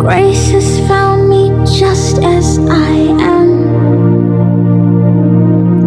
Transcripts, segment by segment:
Grace has found me just as I am,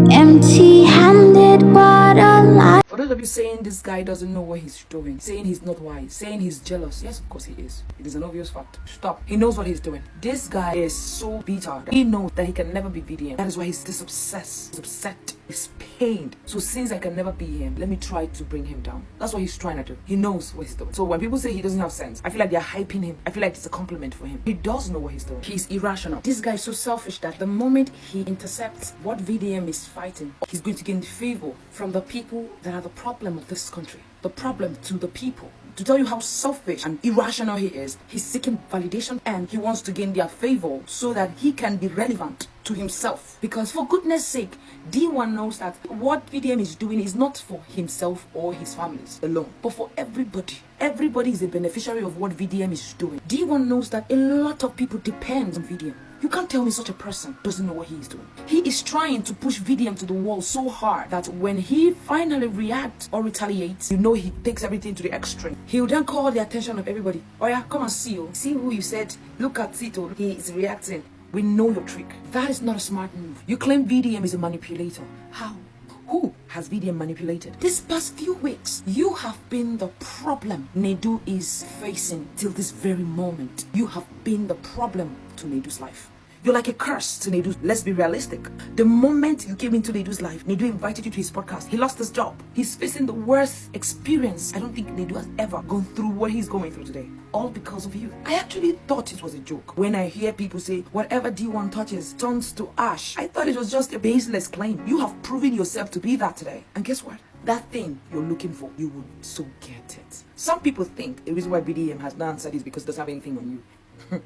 empty-handed but alive. For those of you saying this guy doesn't know what he's doing, saying he's not wise, saying he's jealous, yes, of course he is. It is an obvious fact. Stop. He knows what he's doing. This guy is so bitter. He knows that he can never be VDM. That is why he's this obsessed. He's upset. He's pained. So since I can never be him, let me try to bring him down. That's what he's trying to do. He knows what he's doing. So when people say he doesn't have sense, I feel like they're hyping him. I feel like it's a compliment for him. He does know what he's doing. He's irrational. This guy is so selfish that the moment he intercepts what VDM is fighting, he's going to gain favor from the people that are the problem of this country. The problem to the people. To tell you how selfish and irrational he is, he's seeking validation and he wants to gain their favor so that he can be relevant to himself. Because for goodness sake, DeeOne knows that what VDM is doing is not for himself or his families alone, but for everybody. Everybody is a beneficiary of what VDM is doing. DeeOne knows that a lot of people depend on VDM. You can't tell me such a person doesn't know what he is doing. He is trying to push VDM to the wall so hard that when he finally reacts or retaliates, you know he takes everything to the extreme. He will then call the attention of everybody. Oh yeah, come and see you. See who you said, look at Tito, he is reacting. We know your trick. That is not a smart move. You claim VDM is a manipulator. How? Who has VDM manipulated? This past few weeks, you have been the problem Nedu is facing till this very moment. You have been the problem to Nedu's life. You're like a curse to Nedu. Let's be realistic. The moment you came into Nedu's life, Nedu invited you to his podcast. He lost his job. He's facing the worst experience. I don't think Nedu has ever gone through what he's going through today. All because of you. I actually thought it was a joke. When I hear people say, whatever DeeOne touches turns to ash, I thought it was just a baseless claim. You have proven yourself to be that today. And guess what? That thing you're looking for, you will so get it. Some people think the reason why VDM has not answered is because it doesn't have anything on you.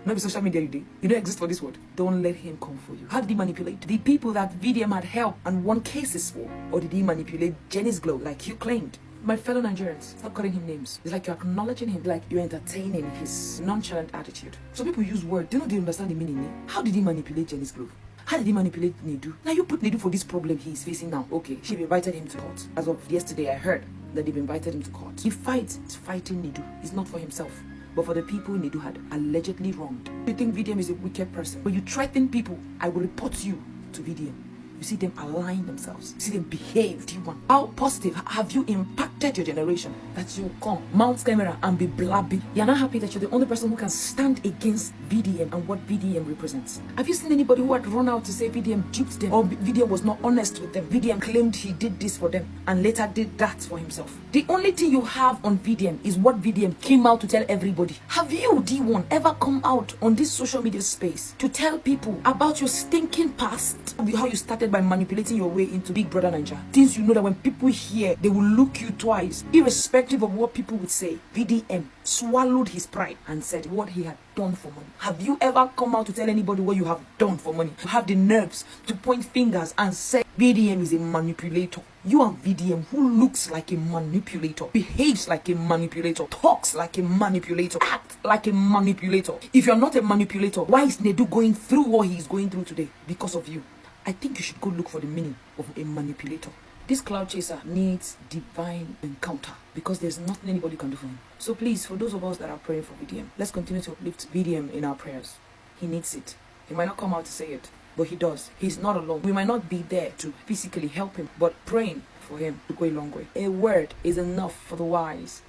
Not be social media you did. You don't exist for this world. Don't let him come for you. How did he manipulate? The people that VDM had helped and won cases for? Or did he manipulate Jenny's glow like you claimed? My fellow Nigerians, stop calling him names. It's like you're acknowledging him, like you're entertaining his nonchalant attitude. Some people use words, they don't understand the meaning. How did he manipulate Jenny's glow? How did he manipulate Nedu? Now you put Nedu for this problem he is facing now. Okay, she invited him to court. As of yesterday, I heard that they've invited him to court. He fights, he's fighting Nedu. It's not for himself, but for the people Nedu had allegedly wronged. You think VDM is a wicked person? When you threaten people, I will report you to VDM. You see them align themselves. You see them behave. DeeOne. How positive have you impacted your generation that you come, mount camera and be blabbing? You're not happy that you're the only person who can stand against VDM and what VDM represents. Have you seen anybody who had run out to say VDM duped them or VDM was not honest with them? VDM claimed he did this for them and later did that for himself. The only thing you have on VDM is what VDM came out to tell everybody. Have you, DeeOne, ever come out on this social media space to tell people about your stinking past? How you started by manipulating your way into Big Brother Nigeria. Things you know that when people hear, they will look you twice, irrespective of what people would say. VDM swallowed his pride and said what he had done for money. Have you ever come out to tell anybody what you have done for money? You have the nerves to point fingers and say VDM is a manipulator. You are VDM who looks like a manipulator, behaves like a manipulator, talks like a manipulator, acts like a manipulator. If you're not a manipulator, why is Nedu going through what he's going through today? Because of you. I think you should go look for the meaning of a manipulator. This cloud chaser needs divine encounter because there's nothing anybody can do for him. So please, for those of us that are praying for VDM, let's continue to uplift VDM in our prayers. He needs it. He might not come out to say it, but he does. He's not alone. We might not be there to physically help him, but praying for him to go a long way. A word is enough for the wise.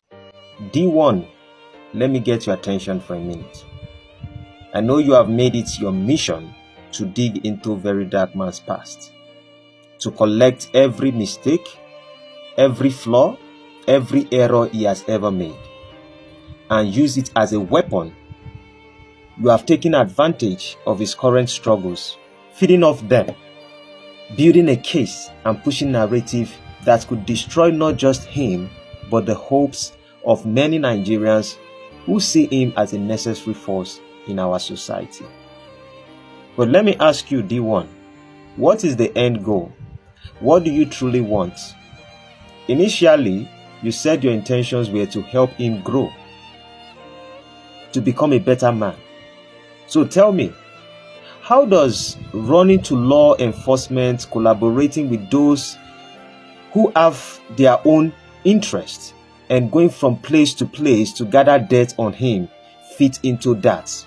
DeeOne, let me get your attention for a minute. I know you have made it your mission to dig into Verydarkman's past, to collect every mistake, every flaw, every error he has ever made, and use it as a weapon. You have taken advantage of his current struggles, feeding off them, building a case and pushing narrative that could destroy not just him, but the hopes of many Nigerians who see him as a necessary force in our society. But let me ask you, DeeOne, what is the end goal? What do you truly want? Initially, you said your intentions were to help him grow, to become a better man. So tell me, how does running to law enforcement, collaborating with those who have their own interests, and going from place to place to gather dirt on him fit into that?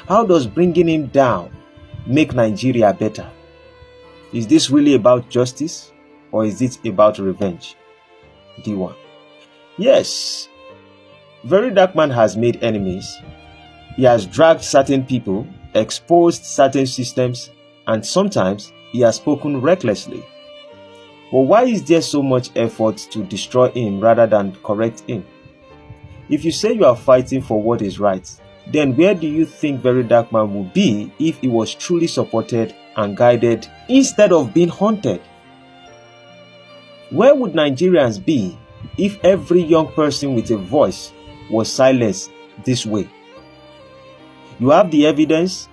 How does bringing him down make Nigeria better? Is this really about justice, or is it about revenge? DeeOne. Yes, Verydarkman has made enemies. He has dragged certain people, exposed certain systems, and sometimes he has spoken recklessly. But why is there so much effort to destroy him rather than correct him? If you say you are fighting for what is right, then where do you think Verydarkman would be if he was truly supported and guided instead of being haunted? Where would Nigerians be if every young person with a voice was silenced this way? You have the evidence,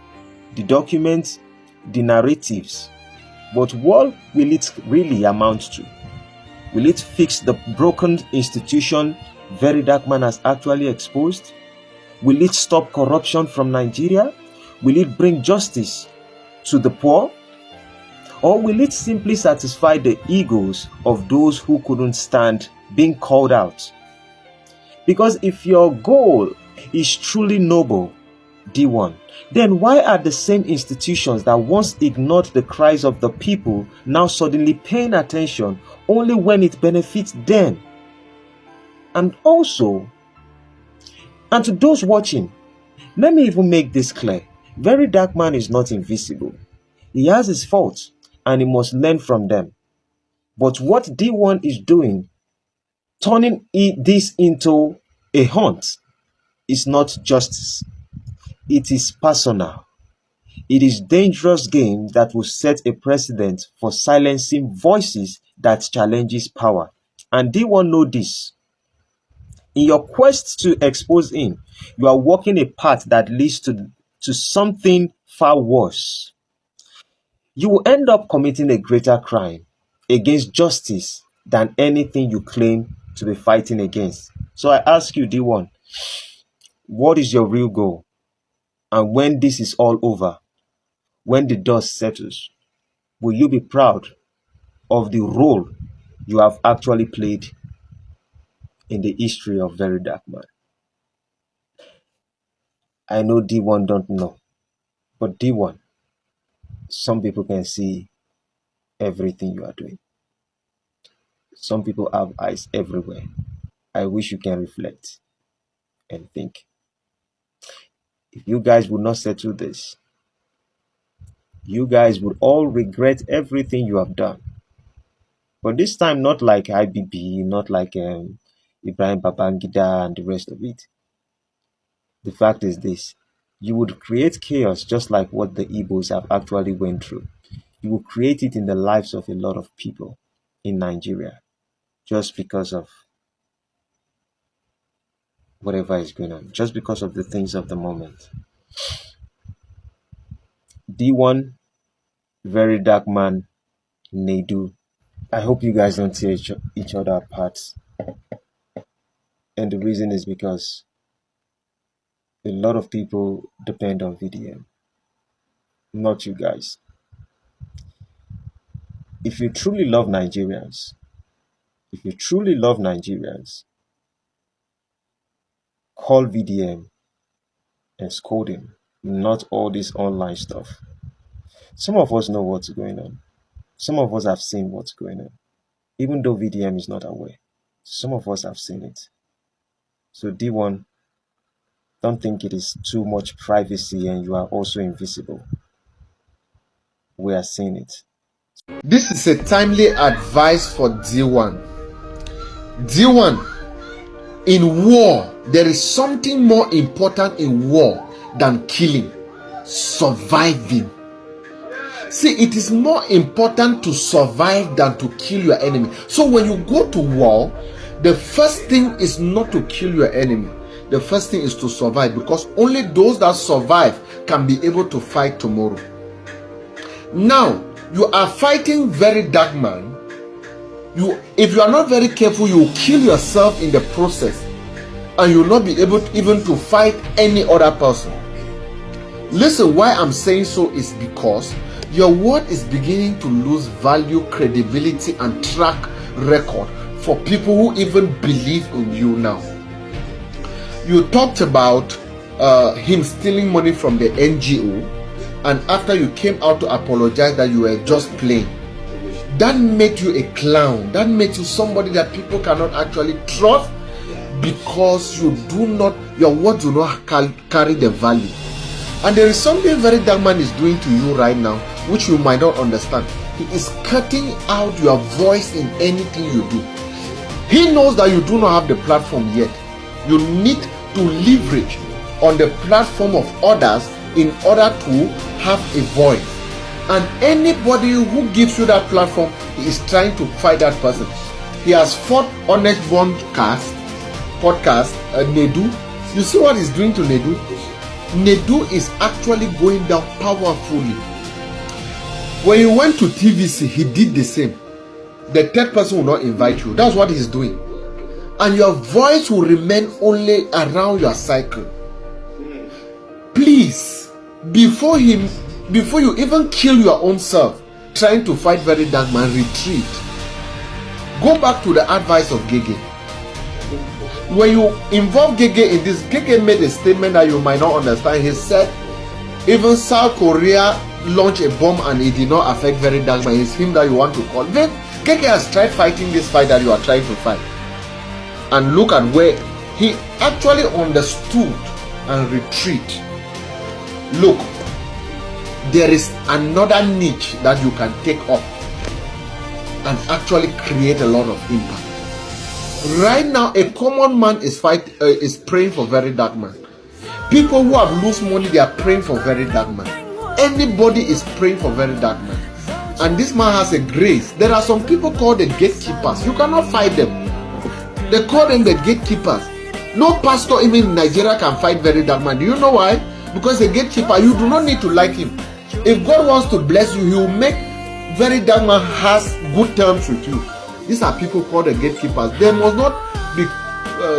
the documents, the narratives, but what will it really amount to? Will it fix the broken institution Verydarkman has actually exposed? Will it stop corruption from Nigeria? Will it bring justice to the poor? Or will it simply satisfy the egos of those who couldn't stand being called out? Because if your goal is truly noble, DeeOne, then why are the same institutions that once ignored the cries of the people now suddenly paying attention only when it benefits them? And also, and to those watching, let me even make this clear. Verydarkman is not invisible. He has his faults and he must learn from them. But what DeeOne is doing, turning this into a hunt, is not justice. It is personal. It is a dangerous game that will set a precedent for silencing voices that challenges power. And DeeOne know this. In your quest to expose him, you are walking a path that leads to something far worse. You will end up committing a greater crime against justice than anything you claim to be fighting against. So I ask you, DeeOne, what is your real goal? And when this is all over, when the dust settles, will you be proud of the role you have actually played in the history of Verydarkman? I know DeeOne don't know, but DeeOne, some people can see everything you are doing. Some people have eyes everywhere. I wish you can reflect and think. If you guys would not settle this, you guys would all regret everything you have done. But this time, not like IBB, not like Ibrahim Babangida and the rest of it. The fact is this: you would create chaos just like what the Igbos have actually went through. You will create it in the lives of a lot of people in Nigeria just because of whatever is going on, just because of the things of the moment. DeeOne, Verydarkman, Nadu. I hope you guys don't tear each other apart. And the reason is because a lot of people depend on VDM, not you guys. If you truly love Nigerians, call VDM and scold him, not all this online stuff. Some of us know what's going on. Some of us have seen what's going on. Even though VDM is not aware, some of us have seen it. So DeeOne, don't think it is too much privacy and you are also invisible. We are seeing it. This is a timely advice for DeeOne. DeeOne, in war, there is something more important in war than killing: surviving. See, it is more important to survive than to kill your enemy. So when you go to war, the first thing is not to kill your enemy. The first thing is to survive, because only those that survive can be able to fight tomorrow. Now, you are fighting Verydarkman. If you are not very careful, you will kill yourself in the process, and you will not be able even to fight any other person. Listen, why I'm saying so is because your word is beginning to lose value, credibility, and track record for people who even believe in you now. You talked about him stealing money from the NGO, and after you came out to apologize that you were just playing, that made you a clown. That made you somebody that people cannot actually trust, because your words do not carry the value. And there is something Verydarkman is doing to you right now, which you might not understand. He is cutting out your voice in anything you do. He knows that you do not have the platform yet. You need to leverage on the platform of others in order to have a voice. And anybody who gives you that platform, he is trying to fight that person. He has fought Honest podcast, Nedu. You see what he's doing to Nedu? Nedu is actually going down powerfully. When you went to TVC, he did the same. The third person will not invite you. That's what he's doing. And your voice will remain only around your cycle. Please, before you even kill your own self trying to fight Verydarkman, retreat. Go back to the advice of Gege. When you involve Gege in this, Gege made a statement that you might not understand. He said even South Korea launched a bomb and it did not affect Verydarkman. It's him that you want to call. Then Gege has tried fighting this fight that you are trying to fight. And look at where he actually understood and retreat. Look, there is another niche that you can take up and actually create a lot of impact. Right now, a common man is praying for Verydarkman. People who have lost money, they are praying for Verydarkman. Anybody is praying for Verydarkman. And this man has a grace. There are some people called the gatekeepers. You cannot fight them. They call them the gatekeepers. No pastor even in Nigeria can fight Verydarkman. Do you know why? Because the gatekeeper, you do not need to like him. If God wants to bless you, he will make Verydarkman has good terms with you. These are people called the gatekeepers. They must not be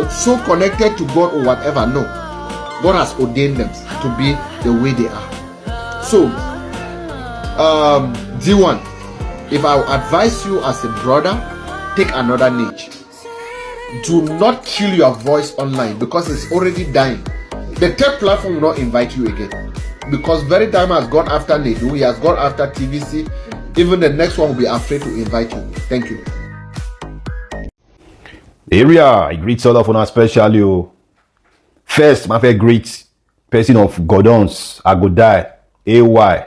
so connected to God or whatever. No. God has ordained them to be the way they are. So, DeeOne, if I advise you as a brother, take another niche. Do not kill your voice online because it's already dying. The tech platform will not invite you again. Because Verydarkman has gone after Nedu, he has gone after TVC. Even the next one will be afraid to invite you. Thank you. Area, I greet all of you especially. First, my favorite greet person of Gordon's, I Go Die, AY,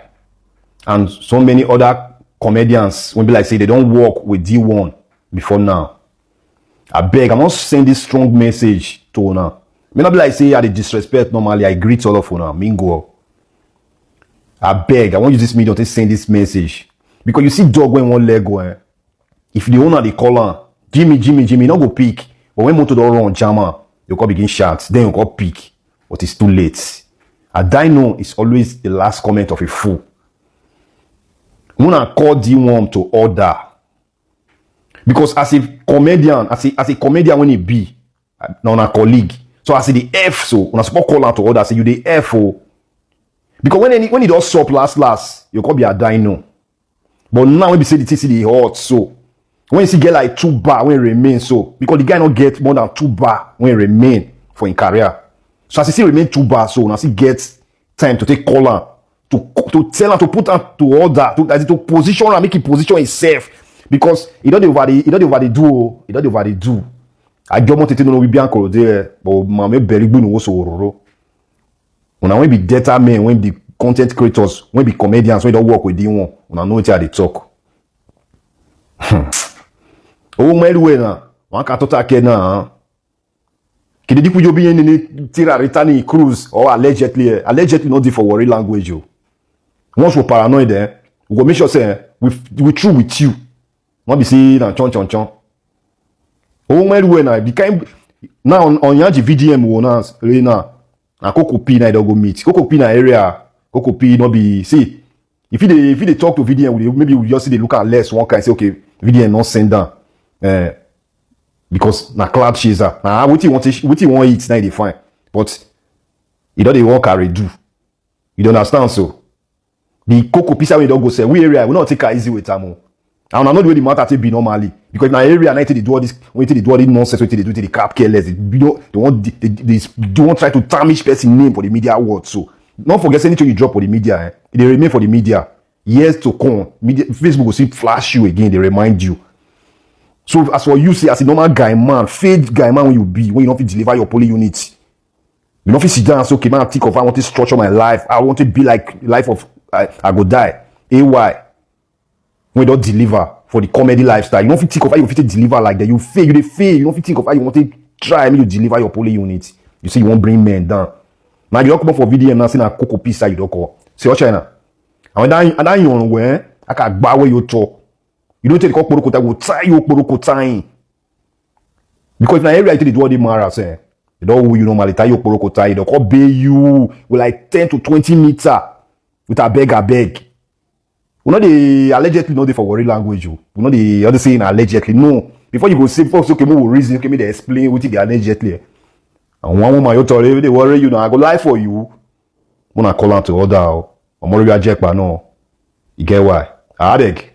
and so many other comedians when be like say they don't work with DeeOne before now. I beg, I must send this strong message to you now. May not be like say I disrespect normally. I greet all of you now. Mingo. I beg, I want you this medium to send this message. Because you see dog when one leg go, if the owner they call on, Jimmy, not go pick. But when motor don't run jama, you can begin shout, then you can pick. But it's too late. A dino is always the last comment of a fool. When I call DeeOne to order, because as a comedian, as a comedian when he be, now a colleague. So I say the F so when I support call out to order, I say you the F o. Because when he does stop last, you can be a dino. But now when we say the TC the hot so when you see get like 2 bar when remain so because the guy not get more than 2 bar when remain for in career. So as he see remain 2 bar so now he get time to take call on to tell her to put her to order to position her, make it position himself because he don't overdo. I don't want to know we be anchored there, but my very good no so when I be data men, when the content creators, when be comedians, when they don't work with DeeOne, when I know it's how they talk. Oh my way na, one can talk na. Kidi di kujo bi ni tira returning cruise or allegedly not the for worry language yo. Once we paranoid we go make sure say we true with you. Not be say na chon. Oh my way na became now on yanji VDM owners na Koko P na go meet. Koko P na area. Koko P no be see. If they talk to VDM, maybe we just see they look at less one can say okay, VDM not send down. Because na cloud chaser. Now what you want eat now they fine. But you don't want carry do. You don't understand so. The Koko P when you don't go say we area we not take it easy with them. And I know the way the matter to be normally. Because in our area, I they do all this, when they do all this nonsense, when they do the crap careless, they don't try to tarnish person name for the media world. So, don't forget anything you drop for the media, they remain for the media. Years to come, media, Facebook will see flash you again, they remind you. So, as for you, say, as a normal guy, man, faith guy, man, when you don't fit deliver your poly unit. You don't fit sit down and say, okay, man, I think of, I want to structure my life, I want to be like life of, I go die. AY. When you don't deliver for the comedy lifestyle, you don't think of how you fit deliver like that. You fail, you don't think of how you want to try and you deliver your poly unit. You say you won't bring men down. Now you don't come up for video now, saying a cocoa pizza you don't call. Say what China. And then you on where I can buy where you talk. You don't take the cocoa that will tie you poroko time. Because in the area they do all the maras, they don't you normally tie your poroko tie, they call bay you with like 10 to 20 meter with a beg. We know the allegedly know the for worry language. We know the other saying allegedly. No. Before you go say folks, okay, more reason, okay, me they explain what they allegedly. And one woman you tell they worry you now, I go lie for you. When I call out to order, I'm already a jack, but no. You get why? I beg.